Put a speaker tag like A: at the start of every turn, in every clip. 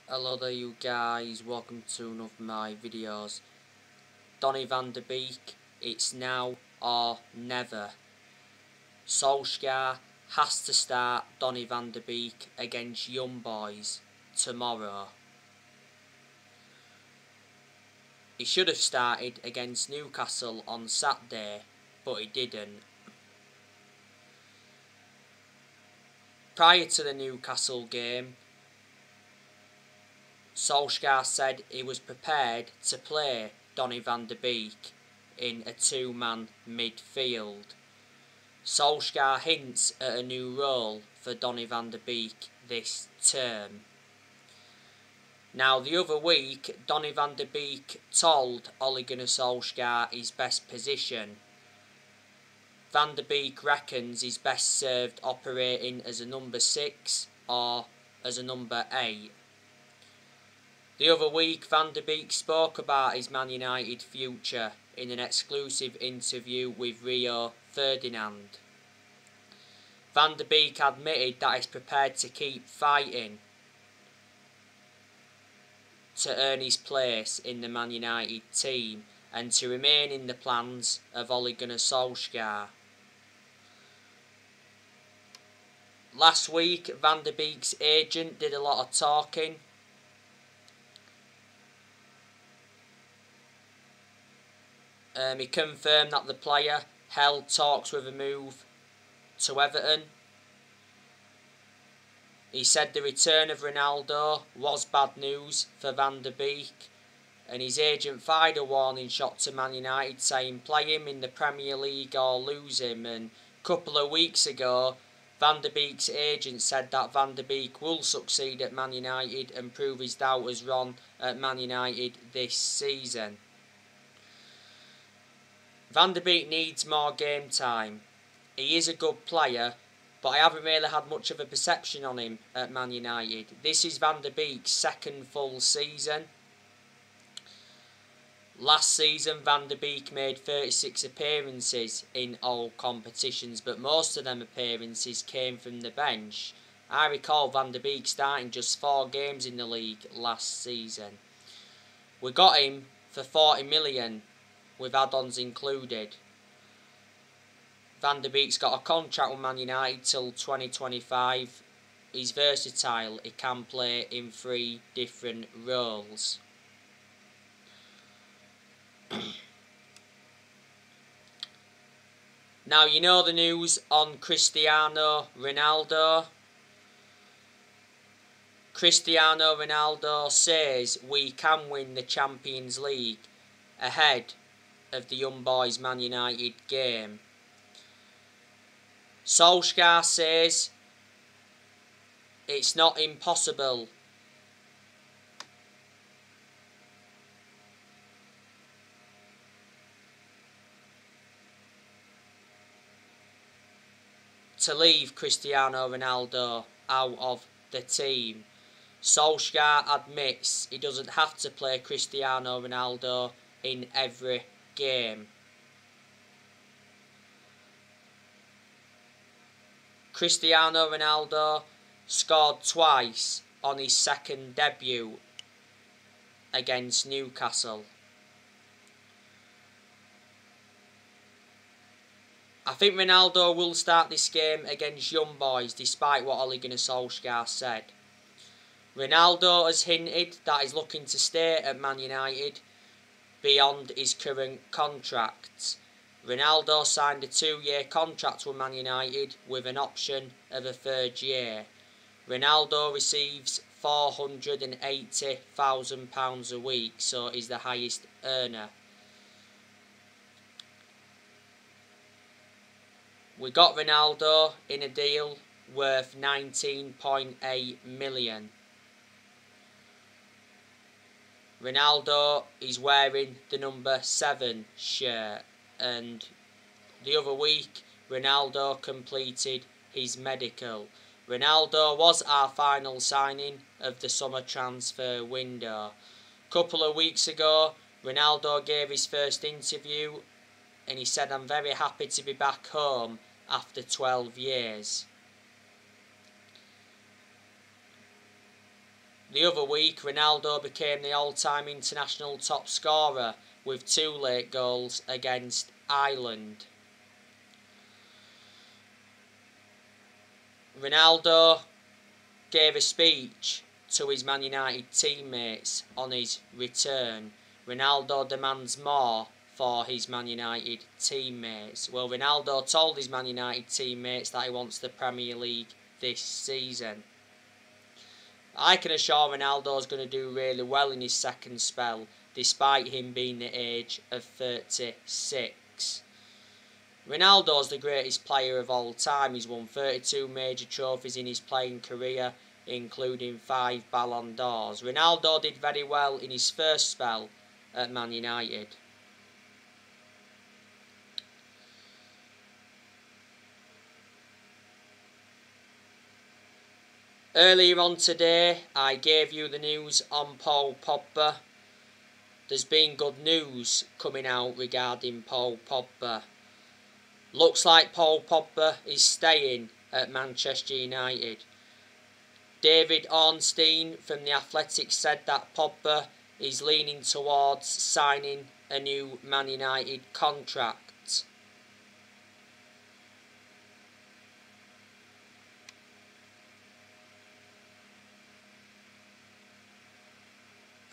A: Hello there you guys, welcome to one of my videos. Donny van de Beek, it's now or never. Solskjaer has to start Donny van de Beek against Young Boys tomorrow. He should have started against Newcastle on Saturday, but he didn't. Prior to the Newcastle game, Solskjaer said he was prepared to play Donny van de Beek in a two-man midfield. Solskjaer hints at a new role for Donny van de Beek this term. Now, the other week, Donny van de Beek told Ole Gunnar Solskjaer his best position. Van de Beek reckons he's best served operating as a number 6 or as a number 8. The other week, Van de Beek spoke about his Man United future in an exclusive interview with Rio Ferdinand. Van de Beek admitted that he's prepared to keep fighting to earn his place in the Man United team and to remain in the plans of Ole Gunnar Solskjaer. Last week, Van de Beek's agent did a lot of talking. He confirmed that the player held talks with a move to Everton. He said the return of Ronaldo was bad news for Van de Beek, and his agent fired a warning shot to Man United saying play him in the Premier League or lose him. And a couple of weeks ago, Van de Beek's agent said that Van de Beek will succeed at Man United and prove his doubters wrong at Man United this season. Van de Beek needs more game time. He is a good player, but I haven't really had much of a perception on him at Man United. This is Van de Beek's second full season. Last season, Van de Beek made 36 appearances in all competitions, but most of them appearances came from the bench. I recall Van de Beek starting just 4 games in the league last season. We got him for 40 million, with add-ons included. Van de Beek's got a contract with Man United till 2025. He's versatile, he can play in 3 different roles. Now, you know the news on Cristiano Ronaldo. Cristiano Ronaldo says we can win the Champions League ahead of the Young Boys Man United game. Solskjaer says it's not impossible. To leave Cristiano Ronaldo out of the team. Solskjaer admits he doesn't have to play Cristiano Ronaldo in every game. Cristiano Ronaldo scored twice on his second debut against Newcastle. I think Ronaldo will start this game against Young Boys despite what Ole Gunnar Solskjaer said. Ronaldo has hinted that he's looking to stay at Man United beyond his current contract. Ronaldo signed a 2-year contract with Man United with an option of a 3rd year. Ronaldo receives £480,000 a week, so he's the highest earner. We got Ronaldo in a deal worth 19.8 million. Ronaldo is wearing the number 7 shirt, and the other week Ronaldo completed his medical. Ronaldo was our final signing of the summer transfer window. A couple of weeks ago, Ronaldo gave his first interview and he said, "I'm very happy to be back home after 12 years. The other week, Ronaldo became the all-time international top scorer with 2 late goals against Ireland. Ronaldo gave a speech to his Man United teammates on his return. Ronaldo demands more for his Man United teammates. Well, Ronaldo told his Man United teammates that he wants the Premier League this season. I can assure Ronaldo's going to do really well in his second spell, despite him being the age of 36. Ronaldo's the greatest player of all time. He's won 32 major trophies in his playing career, including 5 Ballon d'Ors. Ronaldo did very well in his first spell at Man United. Earlier on today, I gave you the news on Paul Pogba. There's been good news coming out regarding Paul Pogba. Looks like Paul Pogba is staying at Manchester United. David Ornstein from The Athletic said that Pogba is leaning towards signing a new Man United contract.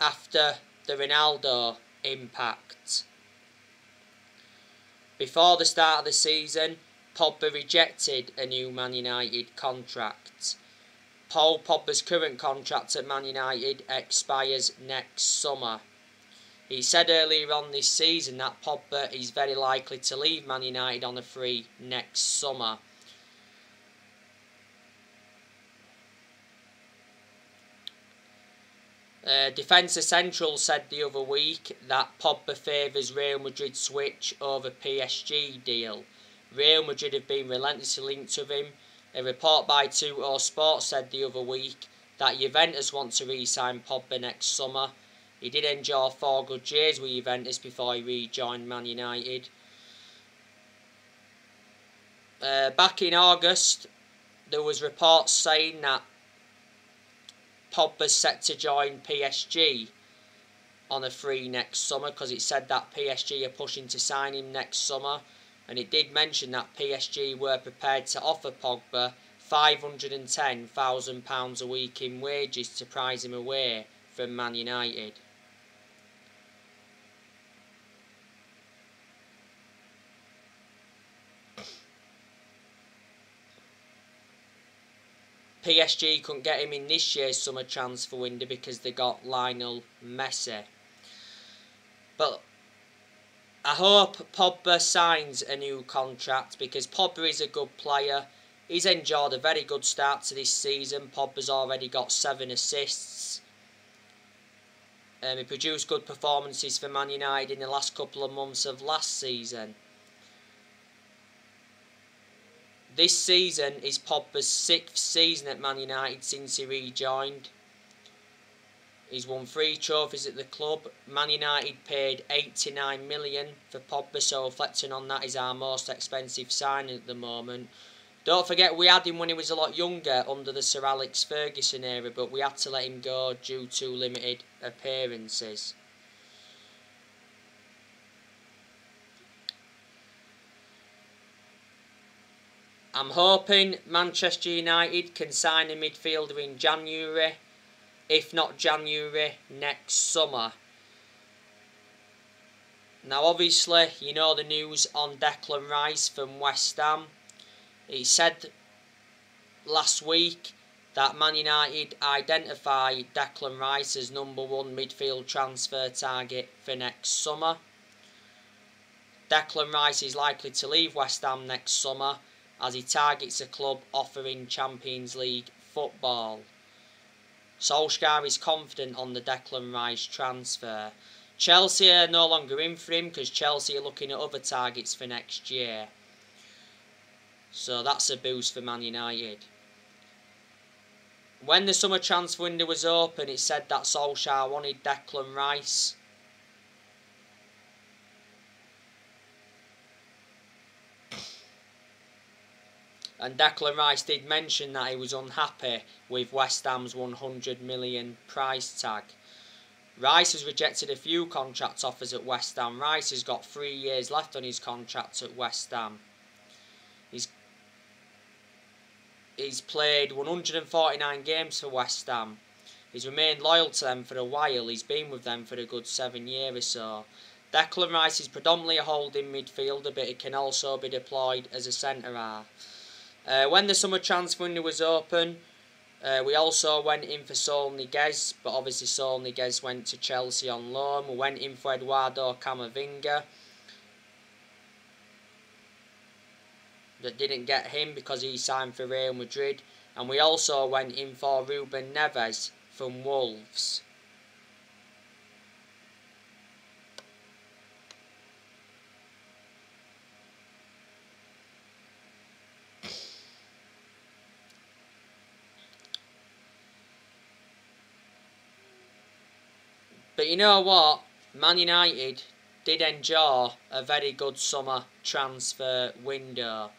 A: After the Ronaldo impact. Before the start of the season, Pogba rejected a new Man United contract. Paul Pogba's current contract at Man United expires next summer. He said earlier on this season that Pogba is very likely to leave Man United on a free next summer. Defensa Central said the other week that Pogba favours Real Madrid's switch over PSG deal. Real Madrid have been relentlessly linked with him. A report by 2O Sports said the other week that Juventus want to re-sign Pogba next summer. He did enjoy 4 good years with Juventus before he rejoined Man United. Back in August, there was reports saying that Pogba's set to join PSG on a free next summer, because it said that PSG are pushing to sign him next summer, and it did mention that PSG were prepared to offer Pogba £510,000 a week in wages to prize him away from Man United. PSG couldn't get him in this year's summer transfer window because they got Lionel Messi. But I hope Pogba signs a new contract, because Pogba is a good player. He's enjoyed a very good start to this season. Pogba's already got 7 assists. He produced good performances for Man United in the last couple of months of last season. This season is Pogba's 6th season at Man United since he rejoined. He's won 3 trophies at the club. Man United paid $89 million for Pogba, so reflecting on that, is our most expensive signing at the moment. Don't forget, we had him when he was a lot younger under the Sir Alex Ferguson era, but we had to let him go due to limited appearances. I'm hoping Manchester United can sign a midfielder in January, if not January next summer. Now obviously, you know the news on Declan Rice from West Ham. He said last week that Man United identify Declan Rice as #1 midfield transfer target for next summer. Declan Rice is likely to leave West Ham next summer, as he targets a club offering Champions League football. Solskjaer is confident on the Declan Rice transfer. Chelsea are no longer in for him, because Chelsea are looking at other targets for next year. So that's a boost for Man United. When the summer transfer window was open, it said that Solskjaer wanted Declan Rice. And Declan Rice did mention that he was unhappy with West Ham's 100 million price tag. Rice has rejected a few contract offers at West Ham. Rice has got 3 years left on his contract at West Ham. He's played 149 games for West Ham. He's remained loyal to them for a while. He's been with them for a good 7 years or so. Declan Rice is predominantly a holding midfielder, but he can also be deployed as a centre-half. When the summer transfer window was open, we also went in for Solskas, but obviously Solskas went to Chelsea on loan. We went in for Eduardo Camavinga, that didn't get him because he signed for Real Madrid. And we also went in for Ruben Neves from Wolves. But you know what? Man United did enjoy a very good summer transfer window.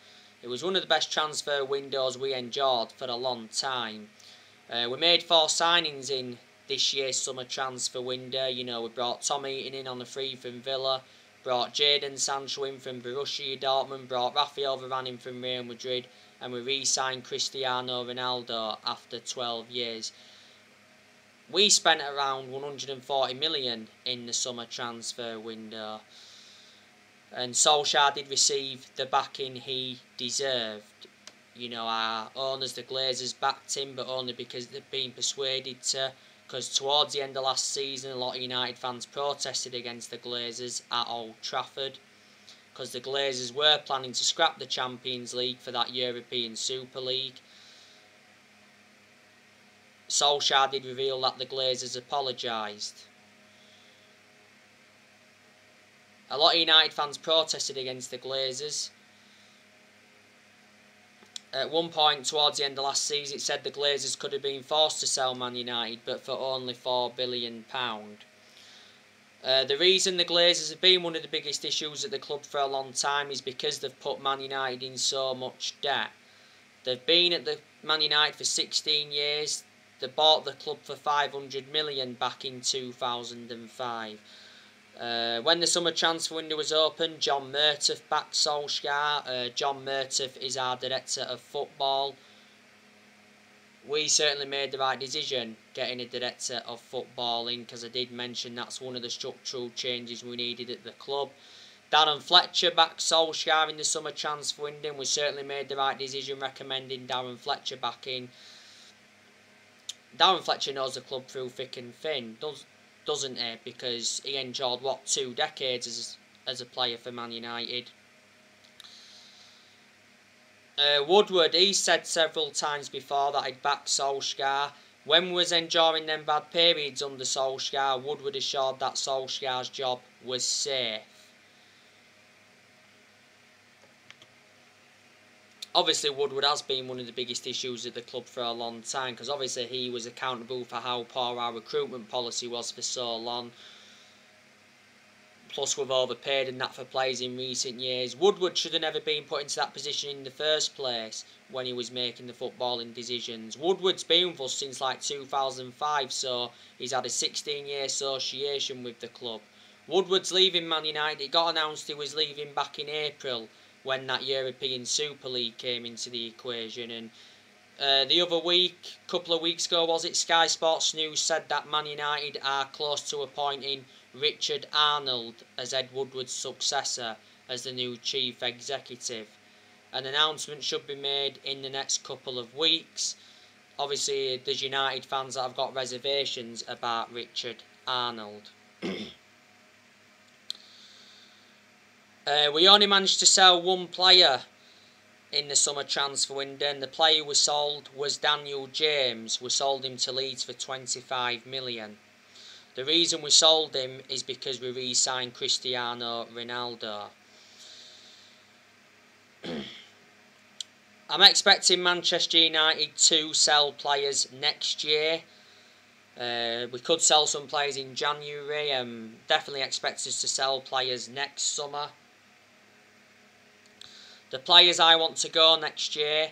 A: It was one of the best transfer windows we enjoyed for a long time. We made 4 signings in this year's summer transfer window. You know, we brought Tom Eaton in on a free from Villa, brought Jadon Sancho in from Borussia Dortmund, brought Rafael Varane in from Real Madrid, and we re-signed Cristiano Ronaldo after 12 years. We spent around 140 million in the summer transfer window. And Solskjaer did receive the backing he deserved. You know, our owners, the Glazers, backed him, but only because they've been persuaded to. Because towards the end of last season, a lot of United fans protested against the Glazers at Old Trafford. Because the Glazers were planning to scrap the Champions League for that European Super League. Solskjaer did reveal that the Glazers apologised. A lot of United fans protested against the Glazers. At one point towards the end of last season, it said the Glazers could have been forced to sell Man United, but for only £4 billion. The reason the Glazers have been one of the biggest issues at the club for a long time is because they've put Man United in so much debt. They've been at the Man United for 16 years. They bought the club for 500 million back in 2005. When the summer transfer window was open, John Murtough backed Solskjaer. John Murtough is our director of football. We certainly made the right decision getting a director of football in, because I did mention that's one of the structural changes we needed at the club. Darren Fletcher backed Solskjaer in the summer transfer window, and we certainly made the right decision recommending Darren Fletcher back in. Darren Fletcher knows the club through thick and thin, doesn't he? Because he enjoyed, 2 decades as a player for Man United. Woodward, he said several times before that he'd back Solskjaer. When we was enjoying them bad periods under Solskjaer, Woodward assured that Solskjaer's job was safe. Obviously, Woodward has been one of the biggest issues at the club for a long time, because obviously he was accountable for how poor our recruitment policy was for so long. Plus, we've overpaid and that for players in recent years. Woodward should have never been put into that position in the first place when he was making the footballing decisions. Woodward's been with us since like 2005, so he's had a 16-year association with the club. Woodward's leaving Man United. It got announced he was leaving back in April, when that European Super League came into the equation. And the other week, a couple of weeks ago, was it, Sky Sports News said that Man United are close to appointing Richard Arnold as Ed Woodward's successor as the new chief executive. An announcement should be made in the next couple of weeks. Obviously, there's United fans that have got reservations about Richard Arnold. We only managed to sell one player in the summer transfer window, and the player we sold was Daniel James. We sold him to Leeds for 25 million. The reason we sold him is because we re-signed Cristiano Ronaldo. I'm expecting Manchester United to sell players next year. We could sell some players in January. Definitely expect us to sell players next summer. The players I want to go next year,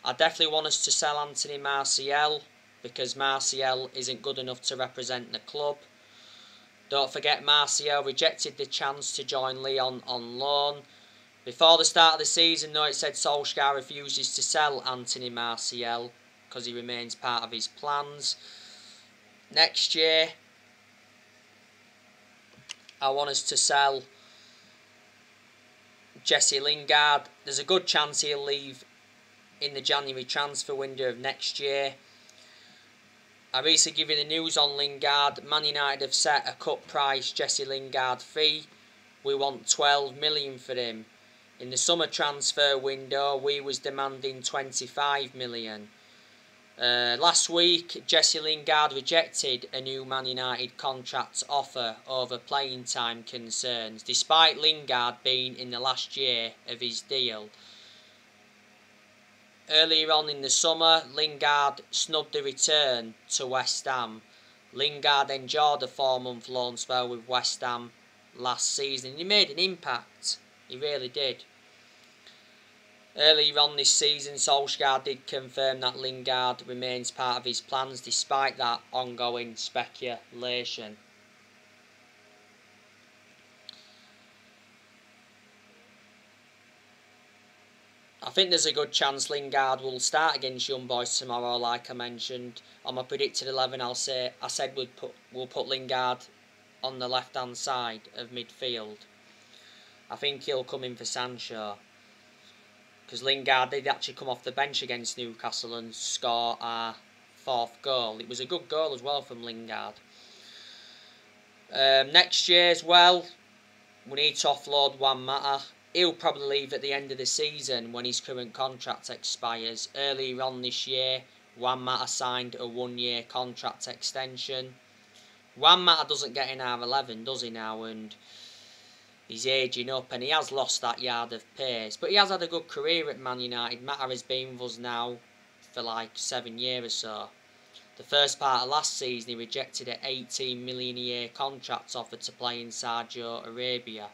A: I definitely want us to sell Anthony Martial, because Martial isn't good enough to represent the club. Don't forget Martial rejected the chance to join Lyon on loan. Before the start of the season, though, it said Solskjaer refuses to sell Anthony Martial because he remains part of his plans. Next year, I want us to sell Jesse Lingard. There's a good chance he'll leave in the January transfer window of next year. I recently gave you the news on Lingard. Man United have set a cut price Jesse Lingard fee. We want 12 million for him. In the summer transfer window, we was demanding 25 million. Last week, Jesse Lingard rejected a new Man United contract offer over playing time concerns, despite Lingard being in the last year of his deal. Earlier on in the summer, Lingard snubbed a return to West Ham. Lingard enjoyed a 4-month loan spell with West Ham last season. He made an impact. He really did. Earlier on this season, Solskjaer did confirm that Lingard remains part of his plans despite that ongoing speculation. I think there's a good chance Lingard will start against Young Boys tomorrow, like I mentioned. On my predicted 11, I said we'll put Lingard on the left-hand side of midfield. I think he'll come in for Sancho, because Lingard did actually come off the bench against Newcastle and score our 4th goal. It was a good goal as well from Lingard. Next year as well, we need to offload Juan Mata. He'll probably leave at the end of the season when his current contract expires. Earlier on this year, Juan Mata signed a 1-year contract extension. Juan Mata doesn't get in our 11, does he now? And he's ageing up and he has lost that yard of pace. But he has had a good career at Man United. Mata has been with us now for like 7 years or so. The first part of last season, he rejected an 18 million a year contract offer to play in Saudi Arabia.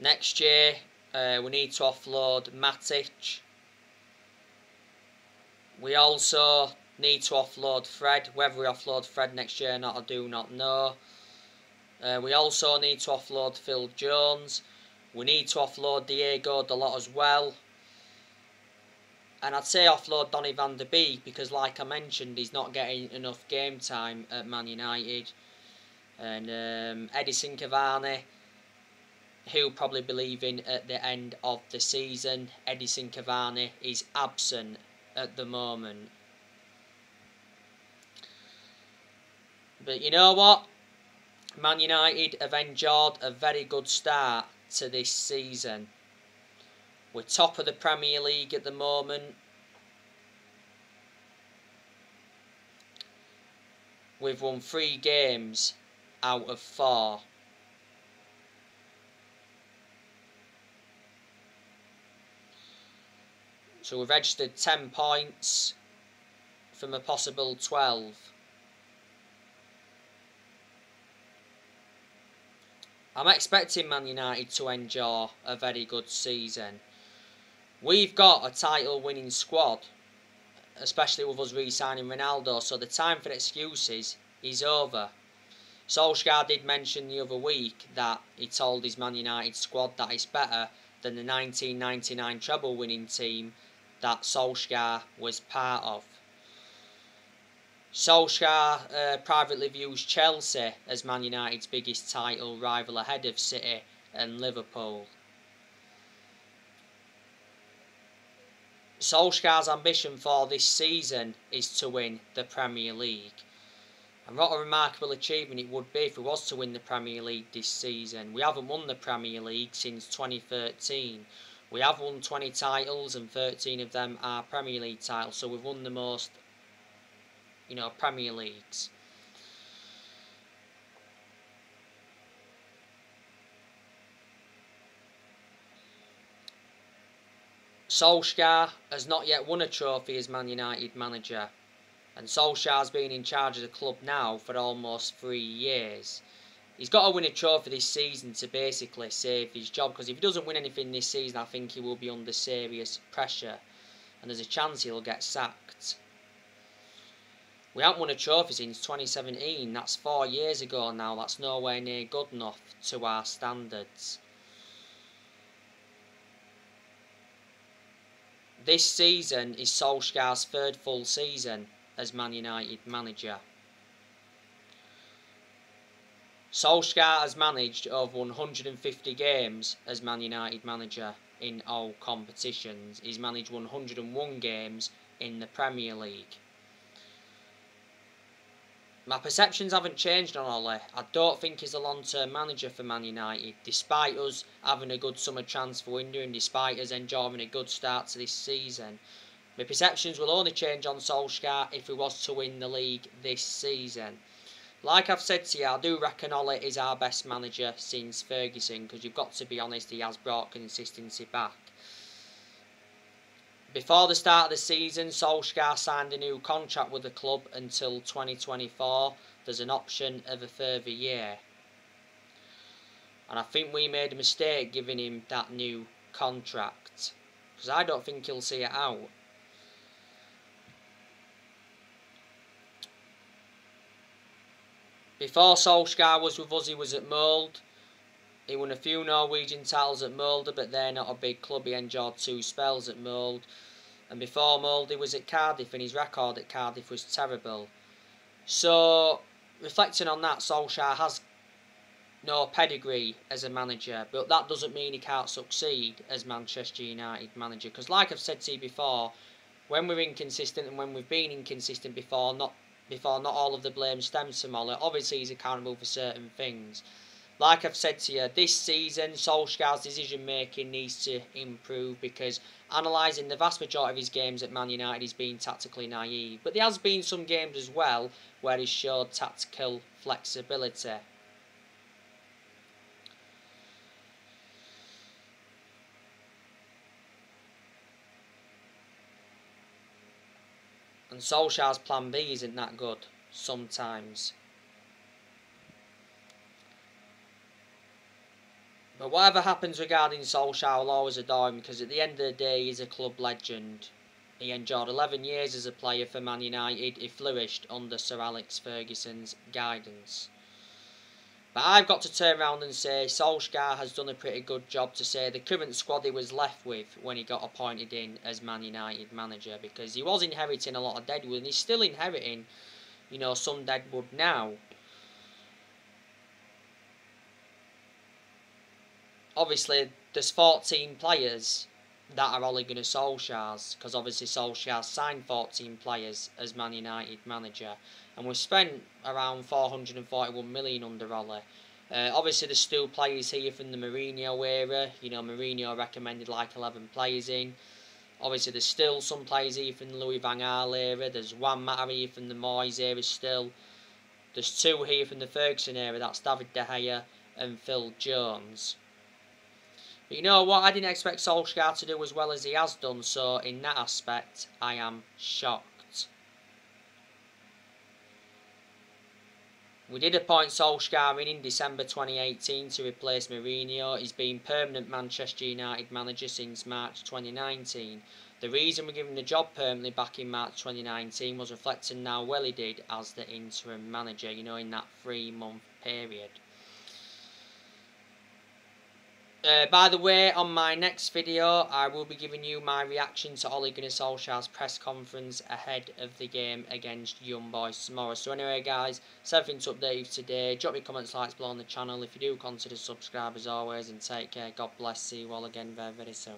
A: Next year, we need to offload Matic. We also need to offload Fred. Whether we offload Fred next year or not, I do not know. We also need to offload Phil Jones. We need to offload Diego Dalot as well. And I'd say offload Donny van der Beek, because like I mentioned, he's not getting enough game time at Man United. And Edison Cavani, he'll probably be leaving at the end of the season. Edison Cavani is absent at the moment. But you know what? Man United have enjoyed a very good start to this season. We're top of the Premier League at the moment. We've won 3 games out of 4. So we've registered 10 points from a possible 12. I'm expecting Man United to enjoy a very good season. We've got a title-winning squad, especially with us re-signing Ronaldo, so the time for excuses is over. Solskjaer did mention the other week that he told his Man United squad that it's better than the 1999 treble-winning team that Solskjaer was part of. Solskjaer privately views Chelsea as Man United's biggest title rival ahead of City and Liverpool. Solskjaer's ambition for this season is to win the Premier League. And what a remarkable achievement it would be if we was to win the Premier League this season. We haven't won the Premier League since 2013. We have won 20 titles and 13 of them are Premier League titles, so we've won the most Premier Leagues. Solskjaer has not yet won a trophy as Man United manager, and Solskjaer's been in charge of the club now for almost 3 years. He's got to win a trophy this season to basically save his job, because if he doesn't win anything this season, I think he will be under serious pressure, and there's a chance he'll get sacked. We haven't won a trophy since 2017, that's 4 years ago now, that's nowhere near good enough to our standards. This season is Solskjaer's 3rd full season as Man United manager. Solskjaer has managed over 150 games as Man United manager in all competitions. He's managed 101 games in the Premier League. My perceptions haven't changed on Ole. I don't think he's a long-term manager for Man United, despite us having a good summer transfer window and despite us enjoying a good start to this season. My perceptions will only change on Solskjaer if he was to win the league this season. Like I've said to you, I do reckon Ole is our best manager since Ferguson, because you've got to be honest, he has brought consistency back. Before the start of the season, Solskjaer signed a new contract with the club until 2024. There's an option of a further year. And I think we made a mistake giving him that new contract, because I don't think he'll see it out. Before Solskjaer was with us, he was at Molde. He won a few Norwegian titles at Molde, but they're not a big club. He enjoyed 2 spells at Molde. And before Molde, he was at Cardiff, and his record at Cardiff was terrible. So, reflecting on that, Solskjaer has no pedigree as a manager, but that doesn't mean he can't succeed as Manchester United manager. Because like I've said to you before, when we're inconsistent and when we've been inconsistent before, not all of the blame stems from Ole. Obviously, he's accountable for certain things. Like I've said to you, this season, Solskjaer's decision-making needs to improve, because analysing the vast majority of his games at Man United, he's been tactically naive. But there has been some games as well where he's showed tactical flexibility. And Solskjaer's plan B isn't that good sometimes. But whatever happens regarding Solskjaer, I'll always adore him, because at the end of the day, he's a club legend. He endured 11 years as a player for Man United. He flourished under Sir Alex Ferguson's guidance. But I've got to turn around and say Solskjaer has done a pretty good job to say the current squad he was left with when he got appointed in as Man United manager, because he was inheriting a lot of deadwood, and he's still inheriting, some deadwood now. Obviously, there's 14 players that are Ole Gunnar Solskjaer's, because obviously Solskjaer signed 14 players as Man United manager, and we've spent around 441 million under Ole. Obviously, there's still players here from the Mourinho era. Mourinho recommended like 11 players in. Obviously, there's still some players here from the Louis van Gaal era. There's Juan Mata here from the Moyes era still. There's 2 here from the Ferguson era. That's David De Gea and Phil Jones. But you know what? I didn't expect Solskjaer to do as well as he has done. So, in that aspect, I am shocked. We did appoint Solskjaer in December 2018 to replace Mourinho. He's been permanent Manchester United manager since March 2019. The reason we gave him the job permanently back in March 2019 was reflecting how well he did as the interim manager, in that 3-month period. By the way, on my next video, I will be giving you my reaction to Ole Gunnar Solskjaer's press conference ahead of the game against Young Boys tomorrow. So anyway, guys, that's everything to update you today. Drop your comments, likes below on the channel. If you do, consider subscribe as always, and take care. God bless. See you all again very, very soon.